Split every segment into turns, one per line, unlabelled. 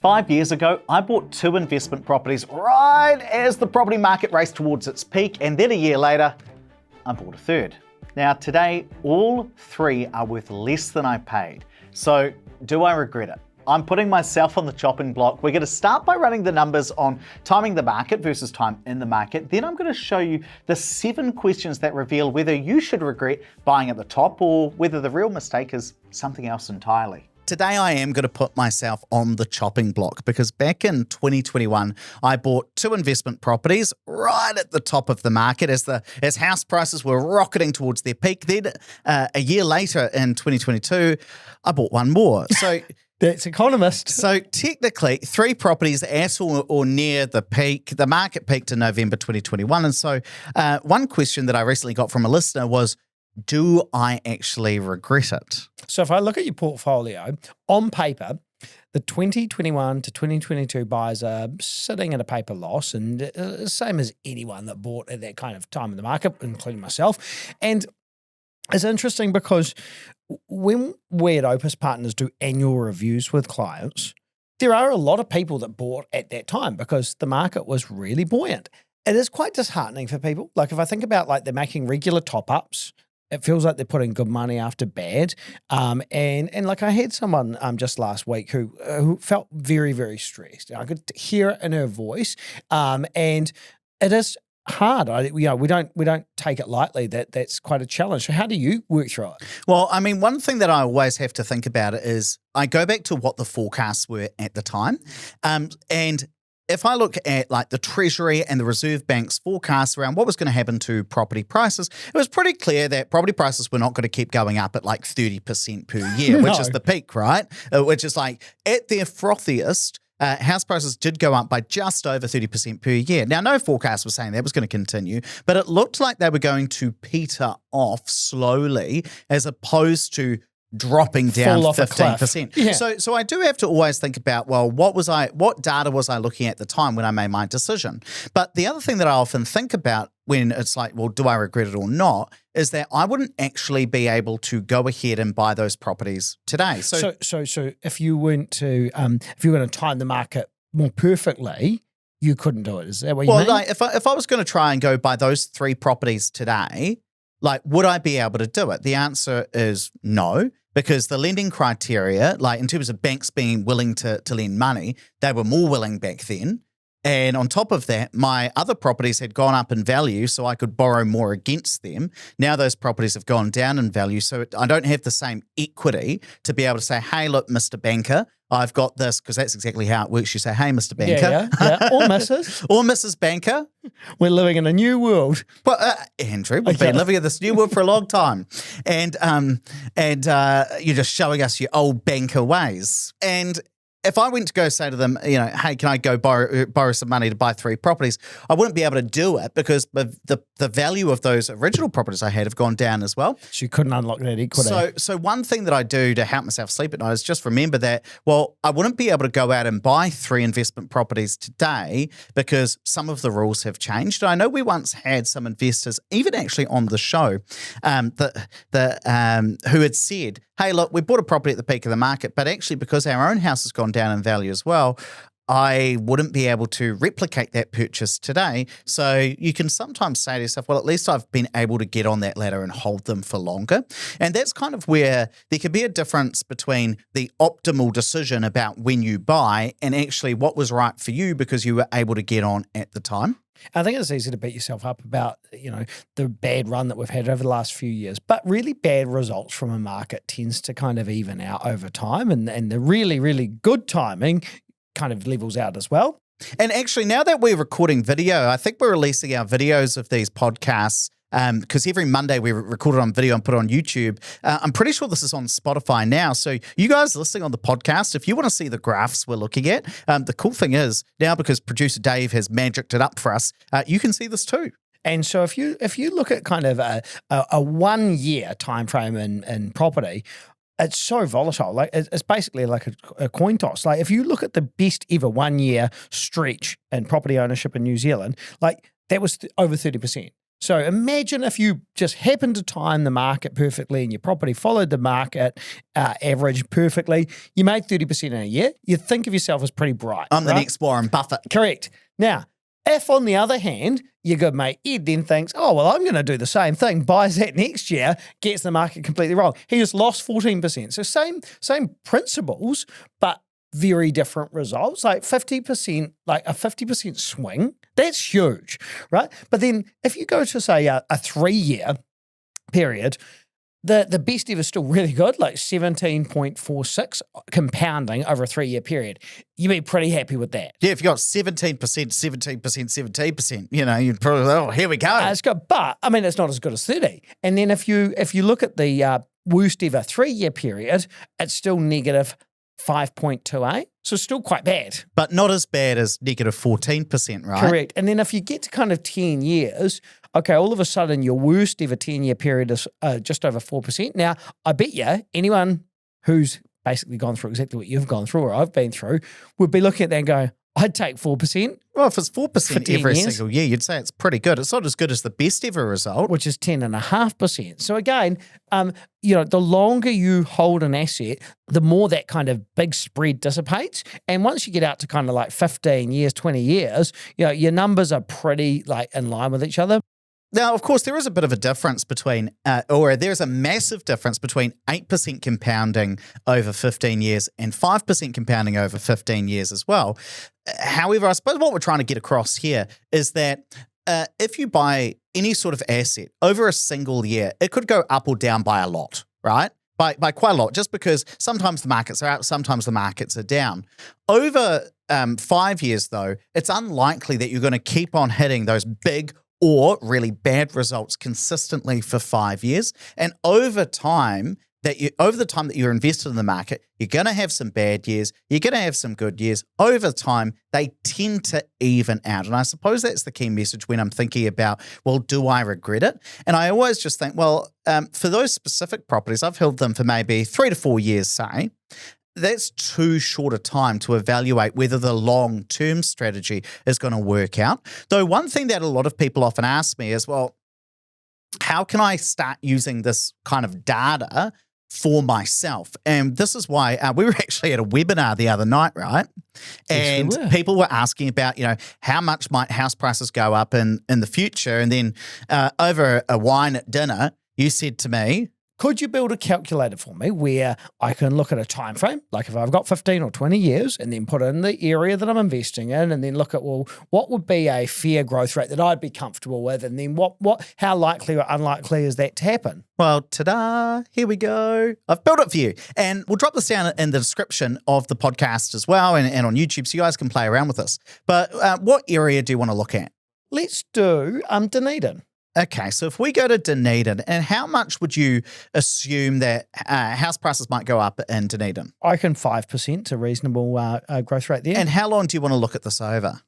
5 years ago, I bought 2 investment properties right as the property market raced towards its peak, and then a year later, I bought a third. Now today, all 3 are worth less than I paid. So do I regret it? I'm putting myself on the chopping block. We're going to start by running the numbers on timing the market versus time in the market. Then I'm going to show you the 7 questions that reveal whether you should regret buying at the top or whether the real mistake is something else entirely. Today I am going to put myself on the chopping block because back in 2021, I bought 2 investment properties right at the top of the market as house prices were rocketing towards their peak. Then a year later in 2022, I bought 1 more. So
that's economist.
So technically 3 properties at or near the peak. The market peaked in November 2021. And so one question that I recently got from a listener was, do I actually regret it?
So if I look at your portfolio, on paper, the 2021 to 2022 buyers are sitting at a paper loss, and same as anyone that bought at that kind of time in the market, including myself. And it's interesting because when we at Opus Partners do annual reviews with clients, there are a lot of people that bought at that time because the market was really buoyant. It is quite disheartening for people. Like if I think about like they're making regular top-ups, it feels like they're putting good money after bad. And like I had someone just last week who felt very, very stressed. I could hear it in her voice. And it is hard. We don't take it lightly. That's quite a challenge. So how do you work through it?
Well, I mean, one thing that I always have to think about is I go back to what the forecasts were at the time. And if I look at like the Treasury and the Reserve Bank's forecasts around what was going to happen to property prices, it was pretty clear that property prices were not going to keep going up at like 30% per year, which is the peak, right? Which is like at their frothiest, house prices did go up by just over 30% per year. Now, no forecast was saying that was going to continue, but it looked like they were going to peter off slowly as opposed to dropping down 15%.
Yeah.
So I do have to always think about, well, what data was I looking at the time when I made my decision? But the other thing that I often think about when it's like, well, do I regret it or not, is that I wouldn't actually be able to go ahead and buy those properties today.
So if you weren't to if you were going to time the market more perfectly, you couldn't do it. Is that what you mean?
Well, like if I was going to try and go buy those 3 properties today, like would I be able to do it? The answer is no. Because the lending criteria, like in terms of banks being willing to lend money, they were more willing back then. And on top of that, my other properties had gone up in value, so I could borrow more against them. Now those properties have gone down in value, so I don't have the same equity to be able to say, hey, look, Mr. Banker, I've got this, because that's exactly how it works. You say, hey, Mr. Banker.
Yeah. Or Mrs.
Or Mrs. Banker.
We're living in a new world.
Well, Andrew, we've been living in this new world for a long time. And you're just showing us your old banker ways. And if I went to go say to them, hey, can I go borrow some money to buy 3 properties? I wouldn't be able to do it because the value of those original properties I had have gone down as well.
So you couldn't unlock that equity.
So one thing that I do to help myself sleep at night is just remember that, well, I wouldn't be able to go out and buy 3 investment properties today because some of the rules have changed. I know we once had some investors, even actually on the show, who had said, hey, look, we bought a property at the peak of the market, but actually because our own house has gone down in value as well, I wouldn't be able to replicate that purchase today. So you can sometimes say to yourself, well, at least I've been able to get on that ladder and hold them for longer. And that's kind of where there could be a difference between the optimal decision about when you buy and actually what was right for you because you were able to get on at the time.
I think it's easy to beat yourself up about, the bad run that we've had over the last few years, but really bad results from a market tends to kind of even out over time, and the really, really good timing kind of levels out as well.
And actually, now that we're recording video, I think we're releasing our videos of these podcasts because every Monday we record it on video and put it on YouTube. I'm pretty sure this is on Spotify now. So you guys listening on the podcast, if you want to see the graphs we're looking at, the cool thing is now because producer Dave has magicked it up for us, you can see this too.
And so if you look at kind of a 1 year time frame in property, it's so volatile. Like it's basically like a coin toss. Like if you look at the best ever 1 year stretch in property ownership in New Zealand, like that was over 30%. So imagine if you just happened to time the market perfectly and your property followed the market average perfectly, you made 30% in a year. You'd think of yourself as pretty bright.
I'm the
right?
next Warren Buffett.
Correct. Now, if on the other hand, your good mate Ed then thinks, oh, well, I'm going to do the same thing, buys that next year, gets the market completely wrong. He just lost 14%. So same principles, but very different results, like 50%, like a 50% swing. That's huge, right? But then if you go to, say, a 3-year period, the best ever is still really good, like 17.46 compounding over a 3-year period. You'd be pretty happy with that.
Yeah, if you got 17%, 17%, 17%, you'd probably, oh, here we go.
It's good, but I mean, it's not as good as 30. And then if you look at the worst ever 3-year period, it's still negative 5.28. So still quite bad.
But not as bad as negative 14%, right?
Correct. And then if you get to kind of 10 years, okay, all of a sudden your worst ever 10-year period is just over 4%. Now, I bet you anyone who's basically gone through exactly what you've gone through or I've been through would be looking at that and go, I'd take 4%.
Well, if it's 4% every
years,
single year, you'd say it's pretty good. It's not as good as the best ever result.
which is 10.5%. So again, the longer you hold an asset, the more that kind of big spread dissipates. And once you get out to kind of like 15 years, 20 years, your numbers are pretty like in line with each other.
Now, of course, there is a bit of a difference between, or there's a massive difference between 8% compounding over 15 years and 5% compounding over 15 years as well. However, I suppose what we're trying to get across here is that if you buy any sort of asset over a single year, it could go up or down by a lot, right? By quite a lot, just because sometimes the markets are up, sometimes the markets are down. Over 5 years, though, it's unlikely that you're going to keep on hitting those big or really bad results consistently for 5 years. And over the time that you're invested in the market, you're going to have some bad years, you're going to have some good years. Over time, they tend to even out. And I suppose that's the key message when I'm thinking about, well, do I regret it? And I always just think, well, for those specific properties, I've held them for maybe 3 to 4 years, say. That's too short a time to evaluate whether the long-term strategy is going to work out. Though one thing that a lot of people often ask me is, well, how can I start using this kind of data for myself? And this is why we were actually at a webinar the other night, right? And
Yes, we were.
people were asking about, how much might house prices go up in the future? And then over a wine at dinner, you said to me,
Could you build a calculator for me where I can look at a time frame, like if I've got 15 or 20 years, and then put in the area that I'm investing in, and then look at, well, what would be a fair growth rate that I'd be comfortable with, and then how likely or unlikely is that to happen?
Well, ta-da, here we go. I've built it for you. And we'll drop this down in the description of the podcast as well and on YouTube so you guys can play around with this. But what area do you want to look at?
Let's do Dunedin.
Okay, so if we go to Dunedin, and how much would you assume that house prices might go up in Dunedin?
I reckon 5% a reasonable growth rate there.
And how long do you want to look at this over?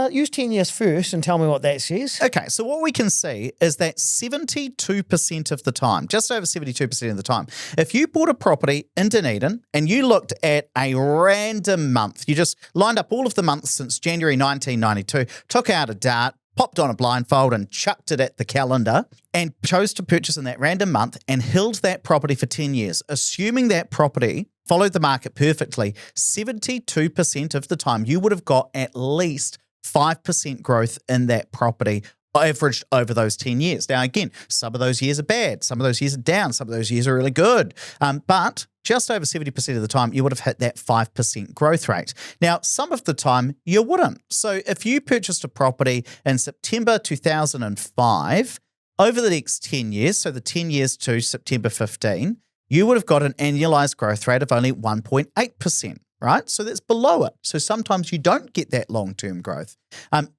Use 10 years first and tell me what that says.
Okay, so what we can see is that 72% of the time, just over 72% of the time, if you bought a property in Dunedin and you looked at a random month, you just lined up all of the months since January 1992, took out a dart, popped on a blindfold and chucked it at the calendar and chose to purchase in that random month and held that property for 10 years, assuming that property followed the market perfectly, 72% of the time you would have got at least 5% growth in that property averaged over those 10 years. Now, again, some of those years are bad, some of those years are down, some of those years are really good. But just over 70% of the time, you would have hit that 5% growth rate. Now, some of the time, you wouldn't. So if you purchased a property in September 2005, over the next 10 years, so the 10 years to September 15, you would have got an annualized growth rate of only 1.8%. Right? So that's below it. So sometimes you don't get that long-term growth.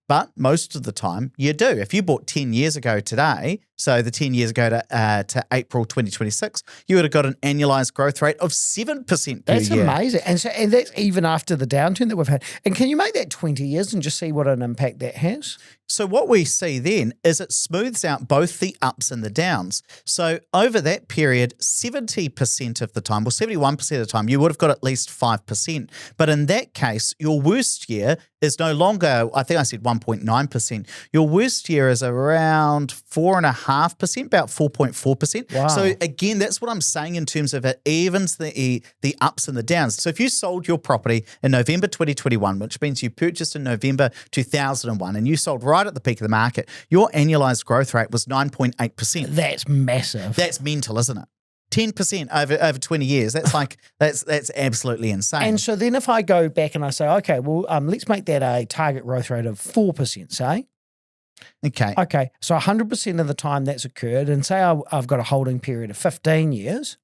But most of the time you do. If you bought 10 years ago today, so the 10 years ago to April 2026, you would have got an annualized growth rate of 7% per
That's
year.
amazing. And that's even after the downturn that we've had. And can you make that 20 years and just see what an impact that has?
So what we see then is it smooths out both the ups and the downs. So over that period, 70% of the time, or 71% of the time, you would have got at least 5%. But in that case, your worst year is no longer, I think I said 1.9%. Your worst year is around 4.5%, about 4.4%.
Wow.
So again, that's what I'm saying in terms of it evens the ups and the downs. So if you sold your property in November 2021, which means you purchased in November 2001, and you sold right at the peak of the market, your annualized growth rate was 9.8%.
That's massive.
That's mental, isn't it? 10% over 20 years. That's like that's absolutely insane.
And so then if I go back and I say, okay, well, let's make that a target growth rate of 4%, say.
Okay.
Okay, so 100% of the time that's occurred, and say I've got a holding period of 15 years.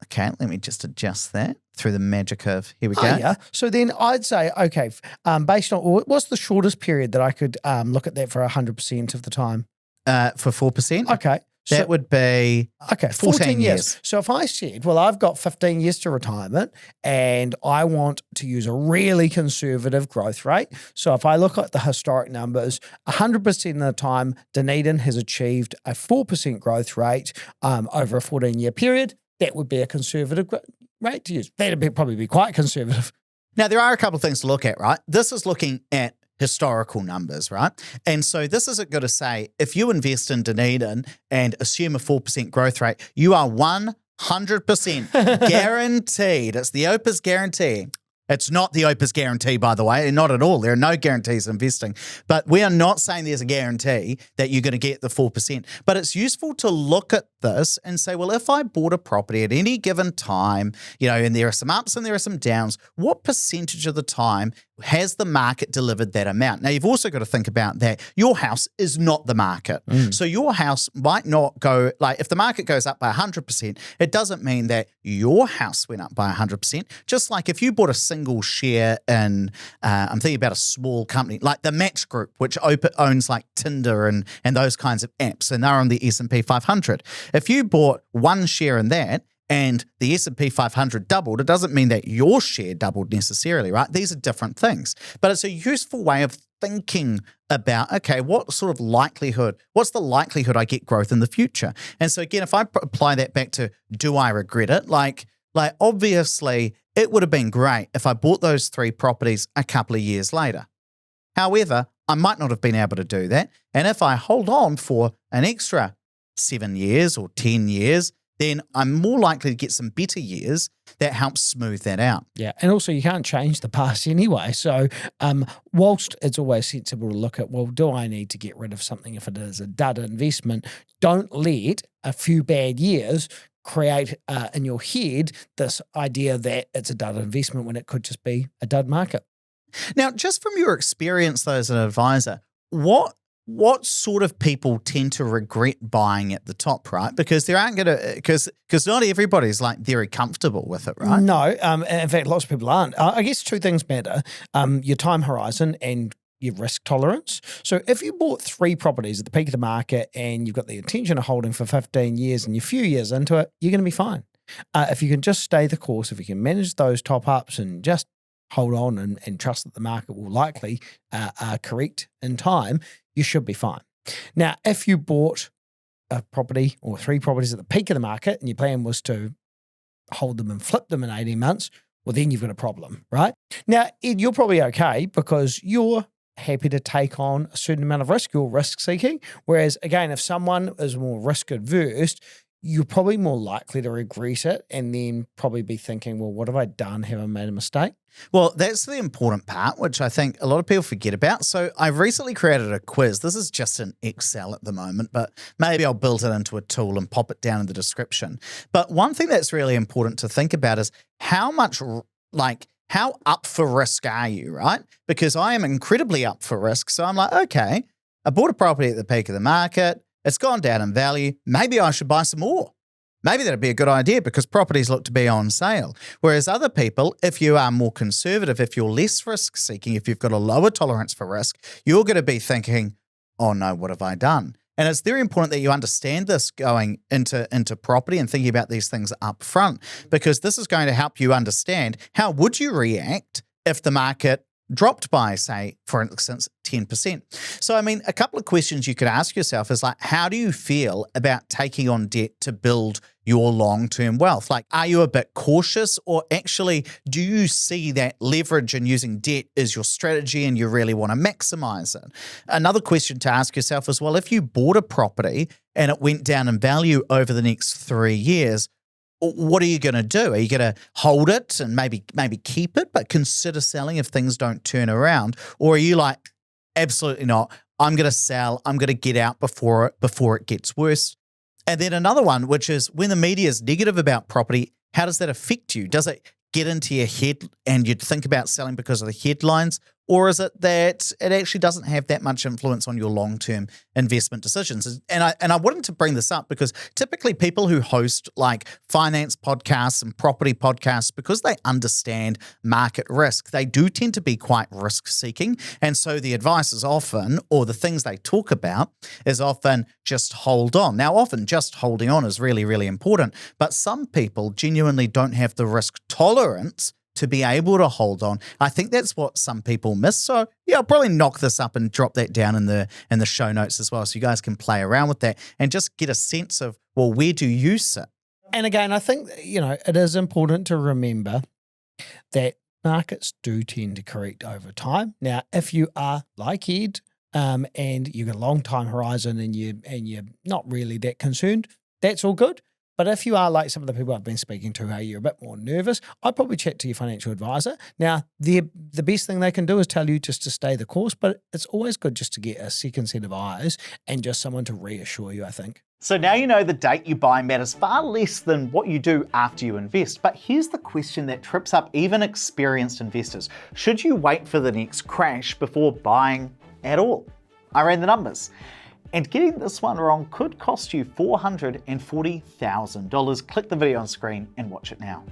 Okay, let me just adjust that through the magic of, here we go.
Yeah. So then I'd say, okay, based on, what's the shortest period that I could look at that for 100% of the time?
For 4%?
Okay.
That would be 14 years.
So if I said, well, I've got 15 years to retirement and I want to use a really conservative growth rate. So if I look at the historic numbers, 100% of the time, Dunedin has achieved a 4% growth rate over a 14-year period. That would be a conservative rate to use. That'd probably be quite conservative.
Now, there are a couple of things to look at, right? This is looking at historical numbers, right? And so this isn't going to say if you invest in Dunedin and assume a 4% growth rate, you are 100% guaranteed. It's the OPIS guarantee. It's not the OPIS guarantee, by the way, not at all. There are no guarantees in investing. But we are not saying there's a guarantee that you're going to get the 4%. But it's useful to look at this and say, well, if I bought a property at any given time, and there are some ups and there are some downs, what percentage of the time has the market delivered that amount? Now, you've also got to think about that your house is not the market. So your house might not go, like if the market goes up by 100%, it doesn't mean that your house went up by 100%. Just like if you bought a single share in, I'm thinking about a small company, like the Match Group, which owns like Tinder and those kinds of apps, and they're on the S&P 500. If you bought one share in that, and the S&P 500 doubled, it doesn't mean that your share doubled necessarily, right? These are different things. But it's a useful way of thinking about, okay, what's the likelihood I get growth in the future? And so again, if I apply that back to, do I regret it? Like obviously, it would have been great if I bought those 3 properties a couple of years later. However, I might not have been able to do that. And if I hold on for an extra 7 years or 10 years, then I'm more likely to get some better years that help smooth that out.
Yeah, and also you can't change the past anyway. So whilst it's always sensible to look at, well, do I need to get rid of something if it is a dud investment? Don't let a few bad years create in your head this idea that it's a dud investment when it could just be a dud market.
Now, just from your experience though as an advisor, what sort of people tend to regret buying at the top, right? Because there aren't going to, because not everybody's like very comfortable with it, right?
No, in fact, lots of people aren't. I guess 2 things matter: your time horizon and your risk tolerance. So if you bought 3 properties at the peak of the market and you've got the intention of holding for 15 years and you're a few years into it, you're going to be fine. If you can just stay the course, if you can manage those top ups and just hold on and trust that the market will likely correct in time, you should be fine. Now, if you bought a property or 3 properties at the peak of the market and your plan was to hold them and flip them in 18 months, well, then you've got a problem, right? Now, Ed, you're probably okay because you're happy to take on a certain amount of risk. You're risk seeking. Whereas, again, if someone is more risk adverse, you're probably more likely to regret it and then probably be thinking, well, what have I done? Have I made a mistake?
Well, that's the important part, which I think a lot of people forget about. So I've recently created a quiz. This is just in Excel at the moment, but maybe I'll build it into a tool and pop it down in the description. But one thing that's really important to think about is how up for risk are you, right? Because I am incredibly up for risk. So I'm like, okay, I bought a property at the peak of the market. It's gone down in value. Maybe I should buy some more. Maybe that'd be a good idea because properties look to be on sale. Whereas other people, if you are more conservative, if you're less risk seeking, if you've got a lower tolerance for risk, you're going to be thinking, oh no, what have I done? And it's very important that you understand this going into property and thinking about these things up front, because this is going to help you understand how would you react if the market dropped by, say, for instance, 10%. So, I mean, a couple of questions you could ask yourself is like, how do you feel about taking on debt to build your long-term wealth? Like, are you a bit cautious, or actually do you see that leverage and using debt is your strategy and you really want to maximize it? Another question to ask yourself is, well, if you bought a property and it went down in value over the next 3 years, what are you going to do? Are you going to hold it and maybe keep it, but consider selling if things don't turn around? Or are you like, absolutely not, I'm going to sell, I'm going to get out before it gets worse? And then another one, which is when the media is negative about property, how does that affect you? Does it get into your head and you'd think about selling because of the headlines? Or is it that it actually doesn't have that much influence on your long-term investment decisions? And I wanted to bring this up because typically people who host like finance podcasts and property podcasts, because they understand market risk, they do tend to be quite risk-seeking. And so the advice is often, or the things they talk about is often just hold on. Now, often just holding on is really, really important, but some people genuinely don't have the risk tolerance to be able to hold on. I think that's what some people miss. So yeah, I'll probably knock this up and drop that down in the show notes as well, so you guys can play around with that and just get a sense of, well, where do you sit?
And again, I think, it is important to remember that markets do tend to correct over time. Now, if you are like Ed, and you've got a long time horizon and you're not really that concerned, that's all good. But if you are like some of the people I've been speaking to, you're a bit more nervous, I'd probably chat to your financial advisor. Now, the best thing they can do is tell you just to stay the course, but it's always good just to get a second set of eyes and just someone to reassure you, I think.
So now you know the date you buy matters far less than what you do after you invest. But here's the question that trips up even experienced investors. Should you wait for the next crash before buying at all? I ran the numbers. And getting this one wrong could cost you $440,000. Click the video on screen and watch it now.